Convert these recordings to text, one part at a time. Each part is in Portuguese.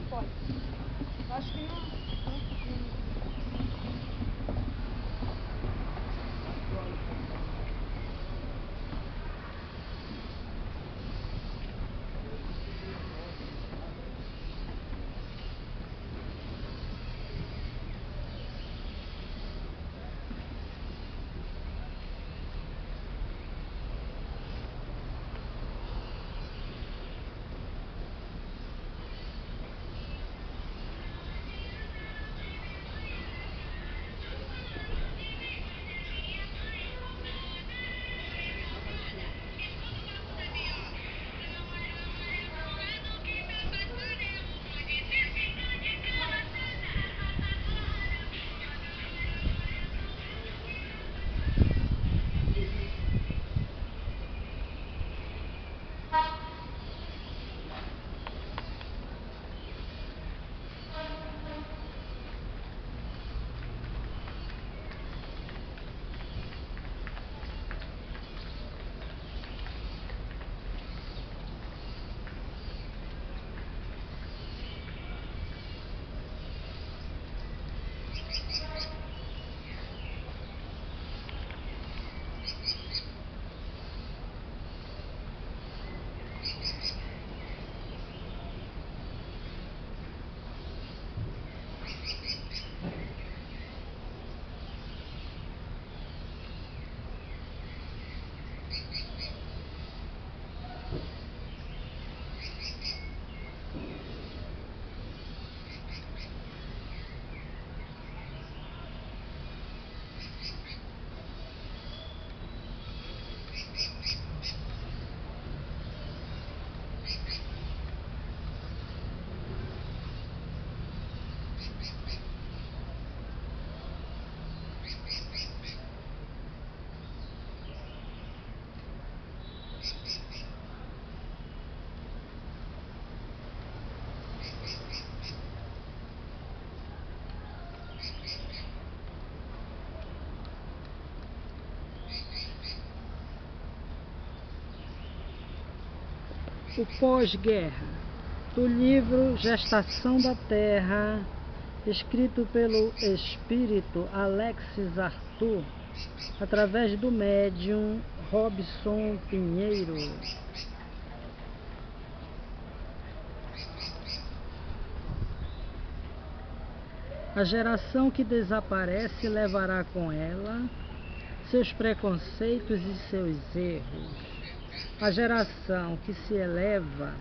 pode. Eu acho que não. O pós-guerra, do livro Gestação da Terra, escrito pelo espírito Alexis Arthur, através do médium Robson Pinheiro. A geração que desaparece levará com ela seus preconceitos e seus erros. A geração que se eleva,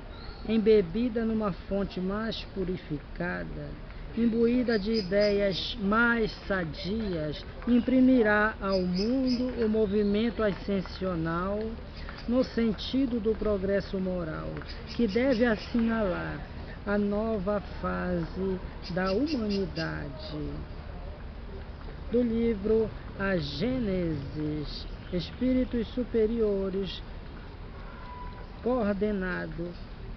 embebida numa fonte mais purificada, imbuída de ideias mais sadias, imprimirá ao mundo o movimento ascensional no sentido do progresso moral, que deve assinalar a nova fase da humanidade. Do livro A Gênesis, Espíritos Superiores, coordenado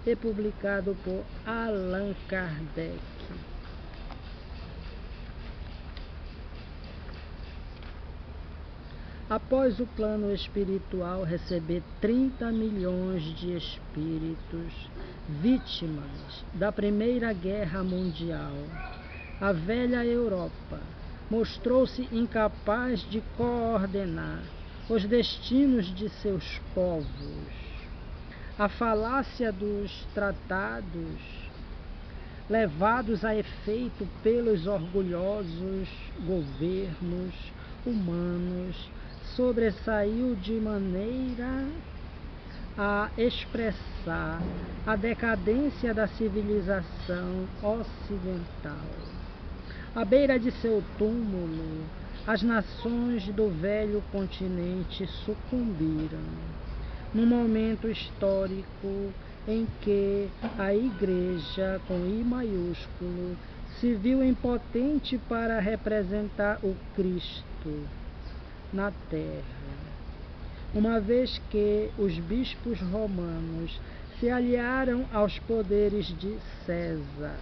e publicado por Allan Kardec. Após o plano espiritual receber 30 milhões de espíritos vítimas da Primeira Guerra Mundial, a velha Europa mostrou-se incapaz de coordenar os destinos de seus povos. A falácia dos tratados, levados a efeito pelos orgulhosos governos humanos, sobressaiu de maneira a expressar a decadência da civilização ocidental. À beira de seu túmulo, as nações do velho continente sucumbiram, num momento histórico em que a Igreja, com I maiúsculo, se viu impotente para representar o Cristo na terra, uma vez que os bispos romanos se aliaram aos poderes de César.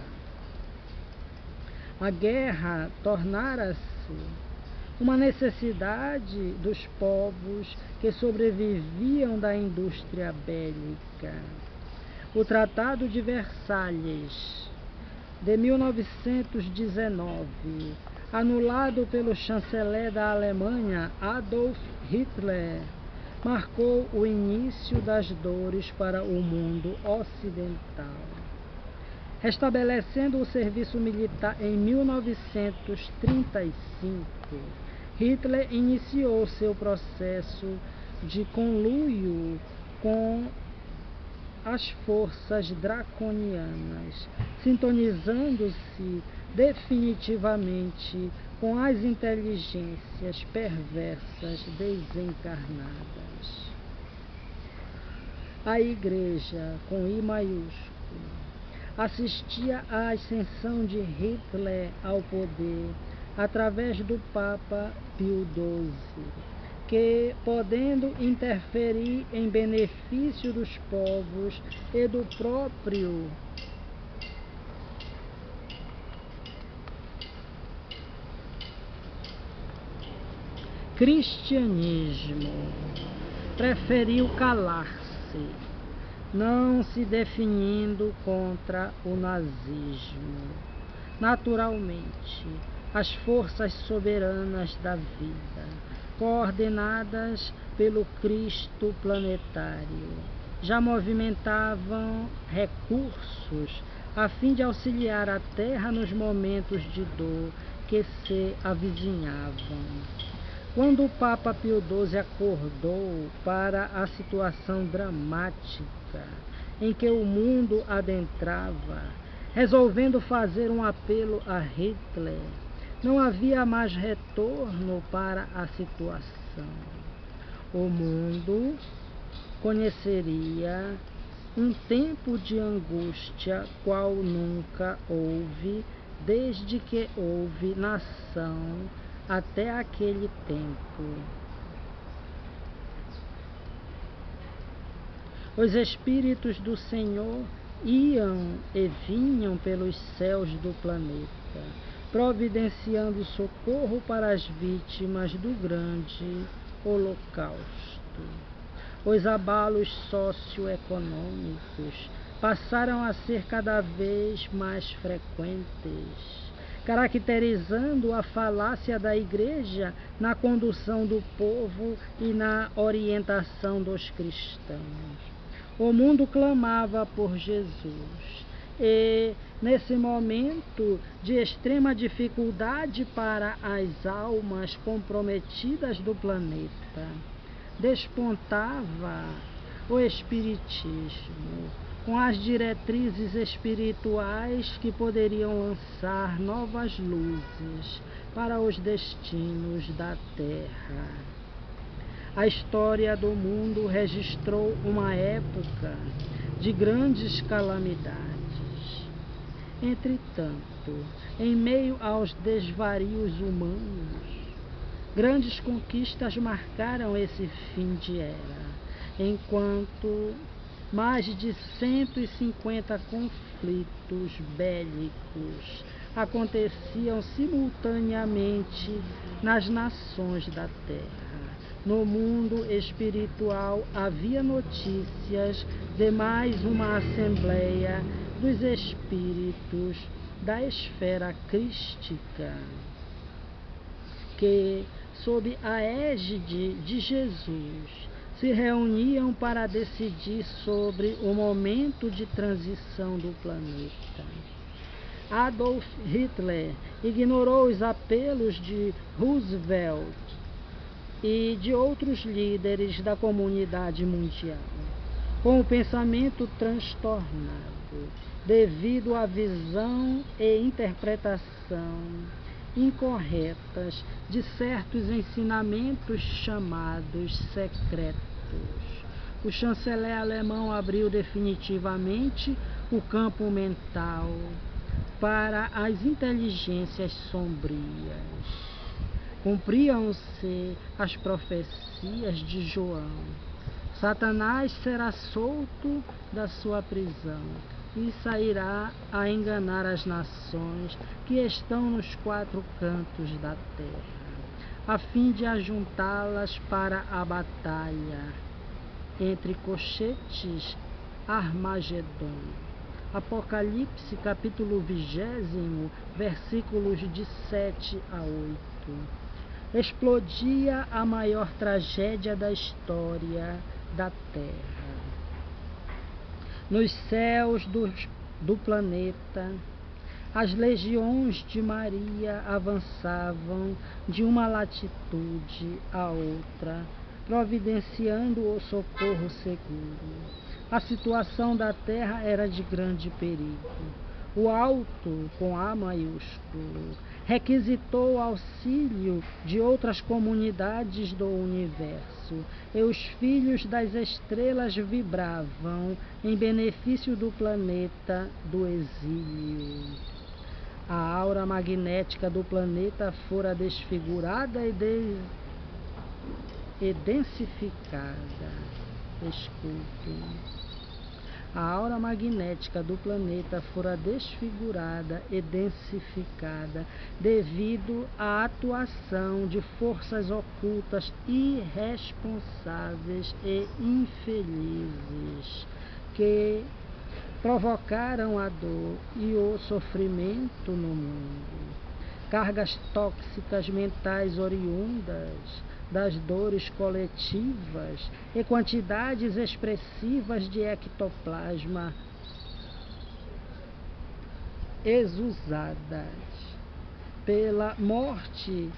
A guerra tornara-se uma necessidade dos povos que sobreviviam da indústria bélica. O Tratado de Versalhes de 1919, anulado pelo chanceler da Alemanha, Adolf Hitler, marcou o início das dores para o mundo ocidental. Restabelecendo o serviço militar em 1935, Hitler iniciou seu processo de conluio com as forças draconianas, sintonizando-se definitivamente com as inteligências perversas desencarnadas. A Igreja, com I maiúsculo, assistia à ascensão de Hitler ao poder através do Papa Pio XII, que, podendo interferir em benefício dos povos e do próprio cristianismo, preferiu calar-se, não se definindo contra o nazismo. Naturalmente, as forças soberanas da vida, coordenadas pelo Cristo planetário, já movimentavam recursos a fim de auxiliar a Terra nos momentos de dor que se avizinhavam. Quando o Papa Pio XII acordou para a situação dramática em que o mundo adentrava, resolvendo fazer um apelo a Hitler, não havia mais retorno para a situação. O mundo conheceria um tempo de angústia qual nunca houve desde que houve nação até aquele tempo. Os Espíritos do Senhor iam e vinham pelos céus do planeta, providenciando socorro para as vítimas do grande holocausto. Os abalos socioeconômicos passaram a ser cada vez mais frequentes, caracterizando a falácia da Igreja na condução do povo e na orientação dos cristãos. O mundo clamava por Jesus e, nesse momento de extrema dificuldade para as almas comprometidas do planeta, despontava o Espiritismo, com as diretrizes espirituais que poderiam lançar novas luzes para os destinos da Terra. A história do mundo registrou uma época de grandes calamidades. Entretanto, em meio aos desvarios humanos, grandes conquistas marcaram esse fim de era, enquanto mais de 150 conflitos bélicos aconteciam simultaneamente nas nações da Terra. No mundo espiritual havia notícias de mais uma assembleia dos espíritos da esfera crística, que, sob a égide de Jesus, se reuniam para decidir sobre o momento de transição do planeta. Adolf Hitler ignorou os apelos de Roosevelt e de outros líderes da comunidade mundial, com o pensamento transtornado, devido à visão e interpretação incorretas de certos ensinamentos chamados secretos. O chanceler alemão abriu definitivamente o campo mental para as inteligências sombrias. Cumpriam-se as profecias de João. Satanás será solto da sua prisão e sairá a enganar as nações que estão nos quatro cantos da terra, a fim de ajuntá-las para a batalha entre cochetes Armagedon. Apocalipse, capítulo 20, versículos de 7 a 8. Explodia a maior tragédia da história da Terra. Nos céus do planeta, as legiões de Maria avançavam de uma latitude a outra, providenciando o socorro seguro. A situação da Terra era de grande perigo. O Alto, com A maiúsculo, requisitou auxílio de outras comunidades do universo, e os filhos das estrelas vibravam em benefício do planeta do exílio. A aura magnética do planeta fora desfigurada e densificada. Escutem. A aura magnética do planeta fora desfigurada e densificada devido à atuação de forças ocultas irresponsáveis e infelizes que provocaram a dor e o sofrimento no mundo. Cargas tóxicas mentais oriundas das dores coletivas e quantidades expressivas de ectoplasma exusadas pela morte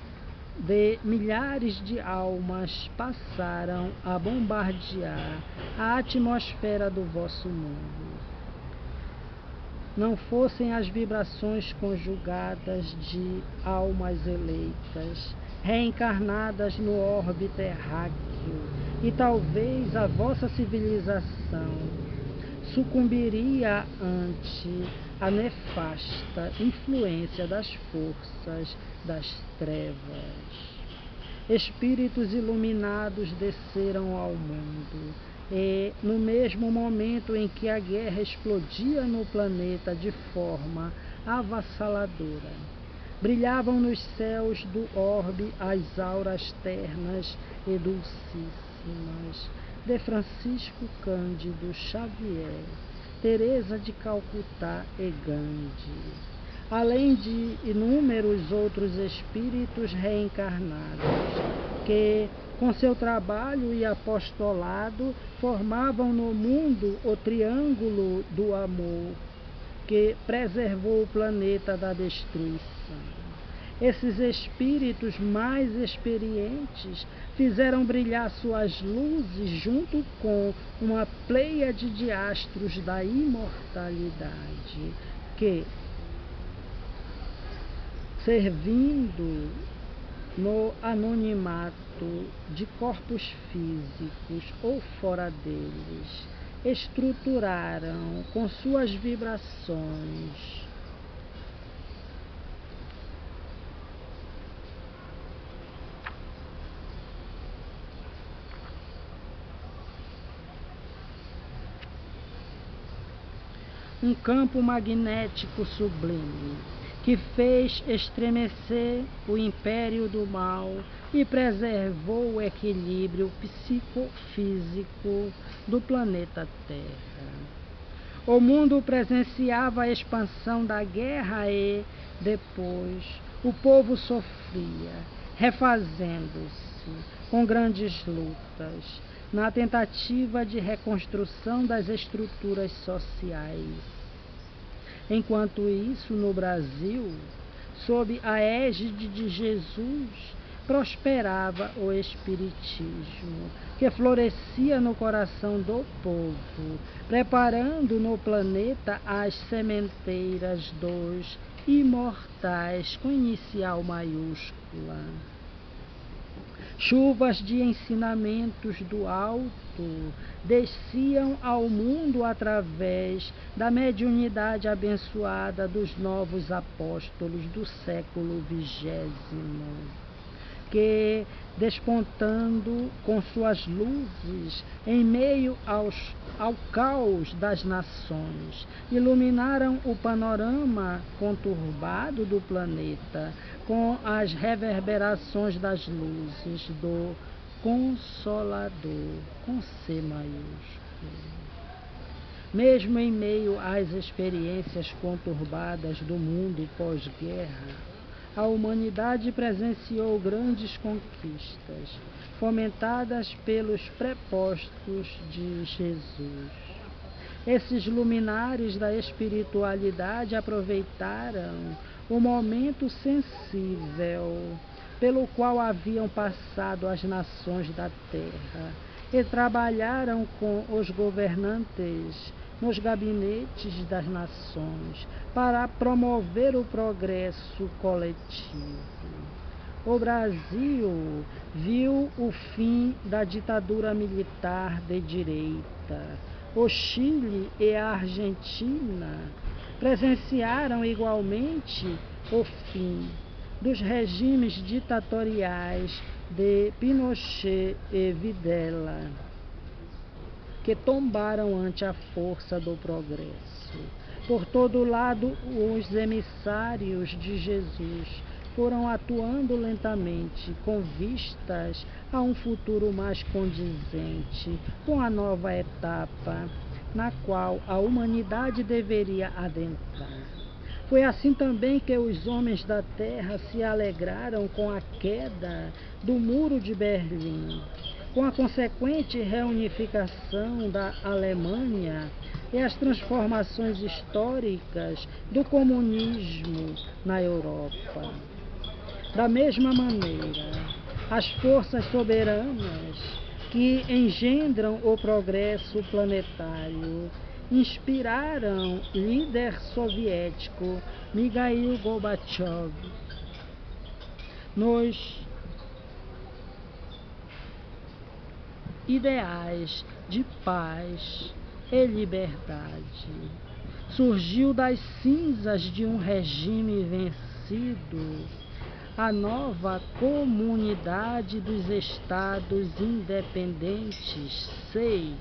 de milhares de almas passaram a bombardear a atmosfera do vosso mundo. Não fossem as vibrações conjugadas de almas eleitas, reencarnadas no orbe terráqueo, e talvez a vossa civilização sucumbiria ante a nefasta influência das forças das trevas. Espíritos iluminados desceram ao mundo, e no mesmo momento em que a guerra explodia no planeta de forma avassaladora, brilhavam nos céus do orbe as auras ternas e dulcíssimas de Francisco Cândido Xavier, Teresa de Calcutá e Gandhi, além de inúmeros outros espíritos reencarnados, que, com seu trabalho e apostolado, formavam no mundo o triângulo do amor, que preservou o planeta da destruição. Esses espíritos mais experientes fizeram brilhar suas luzes junto com uma pleiade de astros da imortalidade, que, servindo no anonimato de corpos físicos ou fora deles, estruturaram com suas vibrações um campo magnético sublime, que fez estremecer o império do mal e preservou o equilíbrio psicofísico do planeta Terra. O mundo presenciava a expansão da guerra e, depois, o povo sofria, refazendo-se com grandes lutas, na tentativa de reconstrução das estruturas sociais. Enquanto isso, no Brasil, sob a égide de Jesus, prosperava o Espiritismo, que florescia no coração do povo, preparando no planeta as sementeiras dos imortais com inicial maiúscula. Chuvas de ensinamentos do alto desciam ao mundo através da mediunidade abençoada dos novos apóstolos do século XX, que, despontando com suas luzes em meio ao caos das nações, iluminaram o panorama conturbado do planeta com as reverberações das luzes do Consolador, com C maiúsculo. Mesmo em meio às experiências conturbadas do mundo pós-guerra, a humanidade presenciou grandes conquistas, fomentadas pelos prepostos de Jesus. Esses luminares da espiritualidade aproveitaram o momento sensível pelo qual haviam passado as nações da terra e trabalharam com os governantes nos gabinetes das nações para promover o progresso coletivo. O Brasil viu o fim da ditadura militar de direita. O Chile e a Argentina presenciaram igualmente o fim dos regimes ditatoriais de Pinochet e Videla, que tombaram ante a força do progresso. Por todo lado, os emissários de Jesus foram atuando lentamente, com vistas a um futuro mais condizente com a nova etapa na qual a humanidade deveria adentrar. Foi assim também que os homens da terra se alegraram com a queda do Muro de Berlim, com a consequente reunificação da Alemanha e as transformações históricas do comunismo na Europa. Da mesma maneira, as forças soberanas que engendram o progresso planetário inspiraram o líder soviético Mikhail Gorbachev nos ideais de paz e liberdade. Surgiu das cinzas de um regime vencido a nova Comunidade dos Estados Independentes, SEI,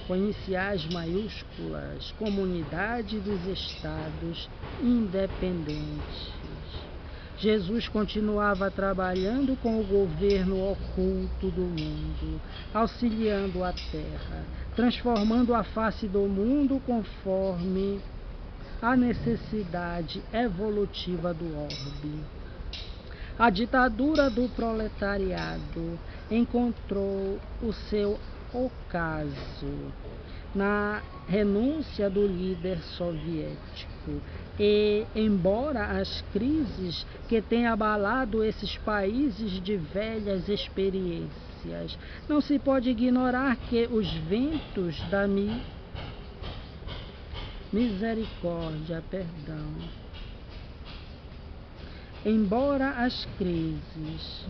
com iniciais maiúsculas, Comunidade dos Estados Independentes. Jesus continuava trabalhando com o governo oculto do mundo, auxiliando a terra, transformando a face do mundo conforme a necessidade evolutiva do orbe. A ditadura do proletariado encontrou o seu ocaso na renúncia do líder soviético e, embora as crises que têm abalado esses países de velhas experiências, não se pode ignorar que os ventos da misericórdia, embora as crises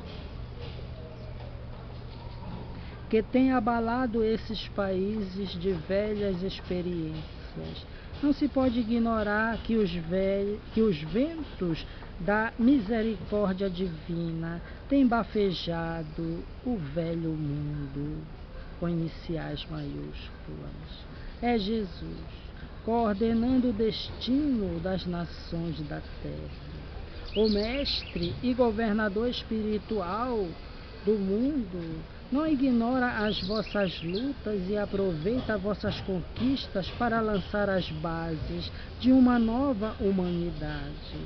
que têm abalado esses países de velhas experiências, não se pode ignorar que os ventos da misericórdia divina têm bafejado o velho mundo, com iniciais maiúsculas. É Jesus, coordenando o destino das nações da terra. O mestre e governador espiritual do mundo não ignora as vossas lutas e aproveita vossas conquistas para lançar as bases de uma nova humanidade.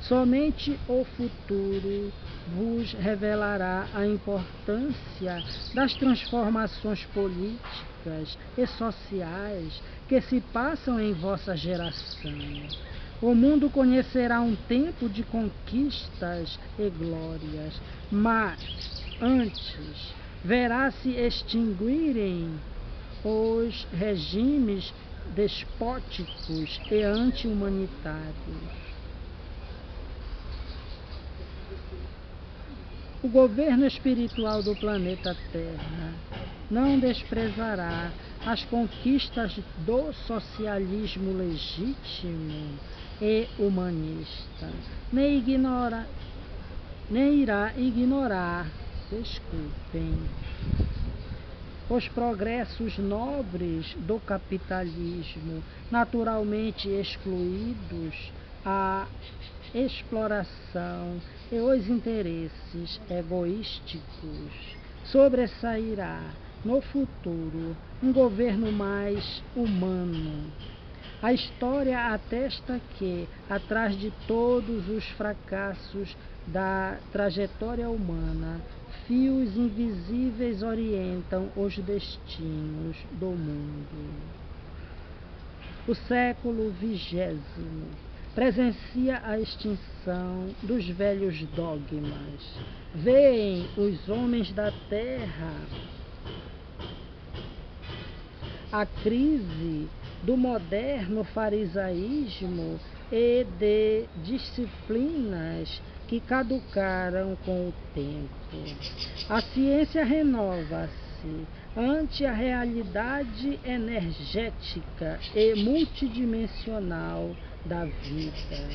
Somente o futuro vos revelará a importância das transformações políticas e sociais que se passam em vossa geração. O mundo conhecerá um tempo de conquistas e glórias, mas antes verá se extinguirem os regimes despóticos e anti-humanitários. O governo espiritual do planeta Terra não desprezará as conquistas do socialismo legítimo e humanista, nem irá ignorar, os progressos nobres do capitalismo, naturalmente excluídos a exploração e os interesses egoísticos. Sobressairá no futuro, um governo mais humano. A história atesta que, atrás de todos os fracassos da trajetória humana, fios invisíveis orientam os destinos do mundo. O século XX presencia a extinção dos velhos dogmas. Veem os homens da terra a crise do moderno farisaísmo e de disciplinas que caducaram com o tempo. A ciência renova-se ante a realidade energética e multidimensional da vida.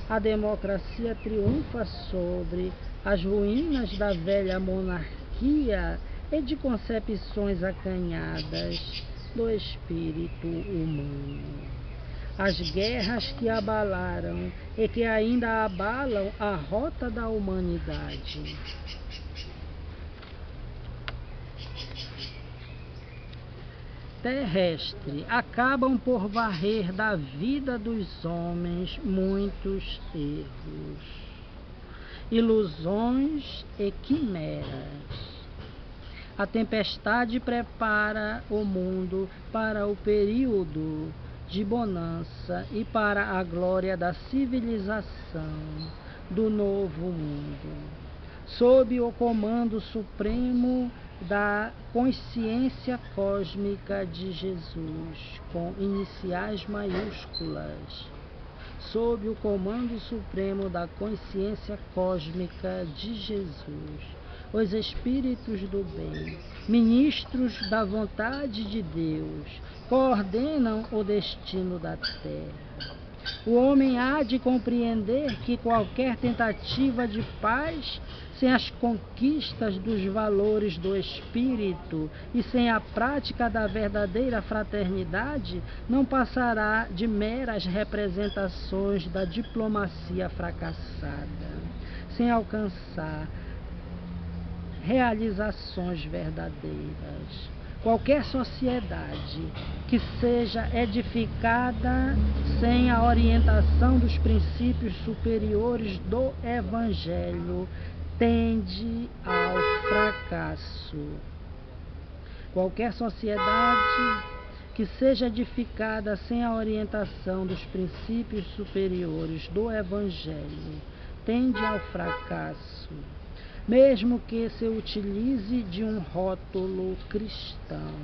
A democracia triunfa sobre as ruínas da velha monarquia e de concepções acanhadas do espírito humano. As guerras que abalaram e que ainda abalam a rota da humanidade. Terrestre acabam por varrer da vida dos homens muitos erros, ilusões e quimeras. A tempestade prepara o mundo para o período de bonança e para a glória da civilização do novo mundo. Sob o comando supremo da consciência cósmica de Jesus, com iniciais maiúsculas. Sob o comando supremo da consciência cósmica de Jesus, os espíritos do bem, ministros da vontade de Deus, coordenam o destino da terra. O homem há de compreender que qualquer tentativa de paz, sem as conquistas dos valores do espírito e sem a prática da verdadeira fraternidade, não passará de meras representações da diplomacia fracassada, sem alcançar realizações verdadeiras. Qualquer sociedade que seja edificada sem a orientação dos princípios superiores do Evangelho tende ao fracasso. Qualquer sociedade que seja edificada sem a orientação dos princípios superiores do Evangelho tende ao fracasso, mesmo que se utilize de um rótulo cristão,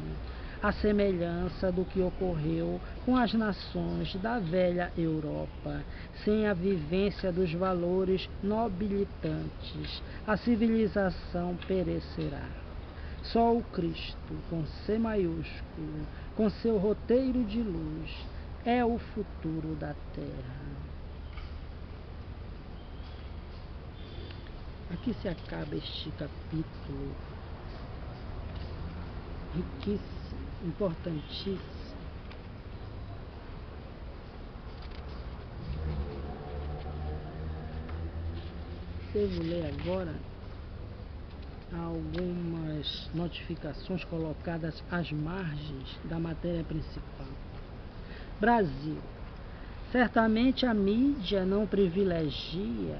à semelhança do que ocorreu com as nações da velha Europa. Sem a vivência dos valores nobilitantes, a civilização perecerá. Só o Cristo, com C maiúsculo, com seu roteiro de luz, é o futuro da Terra. Aqui se acaba este capítulo riquíssimo, importantíssimo. Devo ler agora algumas notificações colocadas às margens da matéria principal. Brasil. Certamente a mídia não privilegia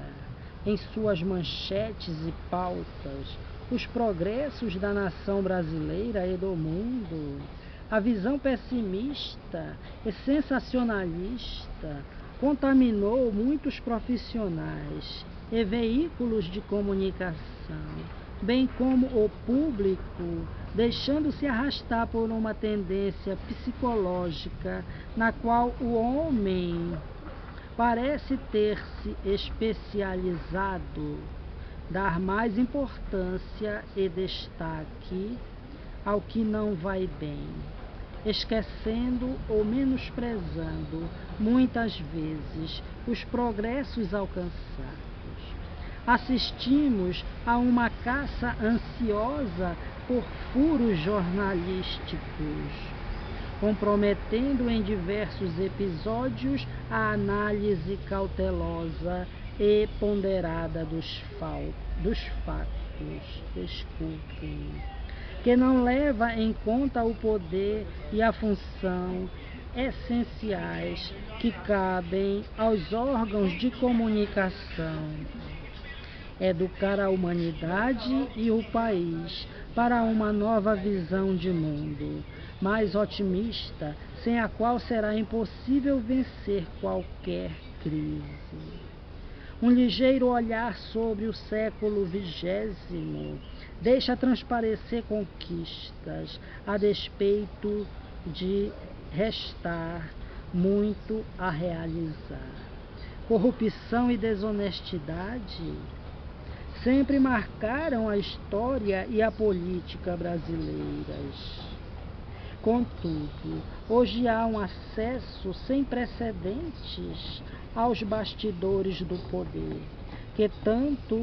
em suas manchetes e pautas os progressos da nação brasileira e do mundo. A visão pessimista e sensacionalista contaminou muitos profissionais e veículos de comunicação, bem como o público, deixando-se arrastar por uma tendência psicológica na qual o homem parece ter se especializado, dar mais importância e destaque ao que não vai bem, esquecendo ou menosprezando muitas vezes os progressos alcançados. Assistimos a uma caça ansiosa por furos jornalísticos, comprometendo em diversos episódios a análise cautelosa e ponderada dos fatos. Desculpem. que não leva em conta o poder e a função essenciais que cabem aos órgãos de comunicação. Educar a humanidade e o país para uma nova visão de mundo, mais otimista, sem a qual será impossível vencer qualquer crise. Um ligeiro olhar sobre o século XX deixa transparecer conquistas, a despeito de restar muito a realizar. Corrupção e desonestidade sempre marcaram a história e a política brasileiras. Contudo, hoje há um acesso sem precedentes aos bastidores do poder, que tanto